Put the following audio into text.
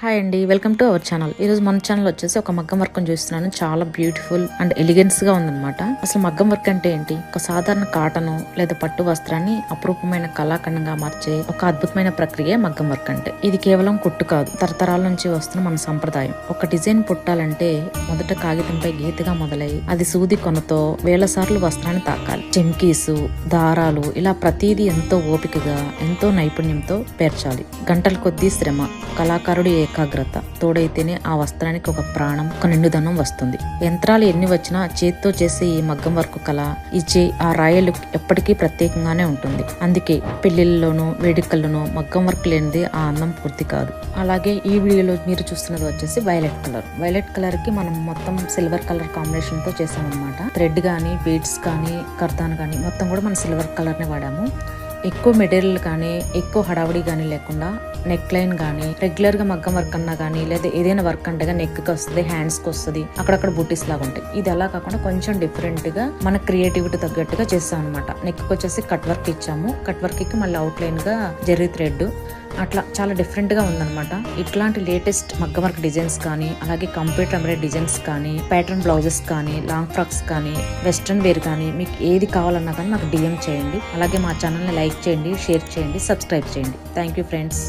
Hi అండి, welcome to our channel. ఈరోజు మన ఛానల్ వచ్చేసి ఒక మగ్గం వర్క్ చూస్తున్నాను. చాలా బ్యూటిఫుల్ అండ్ ఎలిగెన్స్ గా ఉందన్నమాట. అసలు మగ్గం వర్క్ అంటే ఏంటి? ఒక సాధారణ కాటన్ లేదా పట్టు వస్త్రాన్ని అపురూపమైన కళాఖండంగా మార్చే ఒక అద్భుతమైన ప్రక్రియ మగ్గం వర్క్ అంటే. ఇది కేవలం కుట్టు కాదు, తరతరాల నుంచి వస్తున్న మన సంప్రదాయం. ఒక డిజైన్ పుట్టాలంటే మొదట కాగితంపై గీతగా మొదలై అది సూది కొనతో వేల సార్లు వస్త్రాన్ని తాకాలి. చెమ్కీసు, దారాలు, ఇలా ప్రతిదీ ఎంతో ఓపికగా, ఎంతో నైపుణ్యంతో పేర్చాలి. గంటల కొద్దీ శ్రమ, కళాకారుడి ఏకాగ్రత తోడైతేనే ఆ వస్త్రానికి ఒక ప్రాణం, ఒక నిండుదనం వస్తుంది. యంత్రాలు ఎన్ని వచ్చినా చేతితో చేసే ఈ మగ్గం వర్క్ కళ ఇచ్చే ఆ రాయలు ఎప్పటికీ ప్రత్యేకంగానే ఉంటుంది. అందుకే పెళ్లిళ్లలోనూ వేడుకల్లోనూ మగ్గం వర్క్ లేనిది ఆ అందం పూర్తి కాదు. అలాగే ఈ వీడియోలో మీరు చూస్తున్నది వచ్చేసి వైలెట్ కలర్. వైలెట్ కలర్ కి మనం మొత్తం సిల్వర్ కలర్ కాంబినేషన్ తో చేసామన్నమాట. థ్రెడ్ గానీ, బీడ్స్ కానీ, కర్తాన్ కానీ మొత్తం కూడా మనం సిల్వర్ కలర్ నే వాడాము. ఎక్కువ మెటీరియల్ కానీ, ఎక్కువ హడావుడి కానీ లేకుండా నెక్ లైన్ కానీ, రెగ్యులర్ గా మగ్గం వర్క్ అన్నా కానీ, లేదా ఏదైనా వర్క్ అంటే నెక్ కి వస్తుంది, హ్యాండ్స్ కి వస్తుంది, అక్కడక్కడ బుటీస్ లాగా ఉంటాయి. ఇది అలా కాకుండా కొంచెం డిఫరెంట్ గా మన క్రియేటివిటీ తగ్గట్టుగా చేస్తాం అనమాట. నెక్ కి వచ్చేసి కట్ వర్క్ ఇచ్చాము. కట్ వర్క్ కి మళ్ళీ అవుట్ లైన్ గా జెర్రీ థ్రెడ్, అట్లా చాలా డిఫరెంట్ గా ఉందన్నమాట. ఇట్లాంటి లేటెస్ట్ మగ్గం వర్క్ డిజైన్స్ కానీ, అలాగే కంప్యూటర్ ఎంబ్రాయిడరీ డిజైన్స్ కానీ, ప్యాటర్న్ బ్లౌజెస్ కానీ, లాంగ్ ఫ్రాక్స్ కానీ, వెస్ట్రన్ వేర్ కానీ, మీకు ఏది కావాలన్నా కానీ నాకు డిఎం చేయండి. అలాగే మా ఛానల్ని లైక్ చేయండి, షేర్ చేయండి, సబ్స్క్రైబ్ చేయండి. Thank you friends.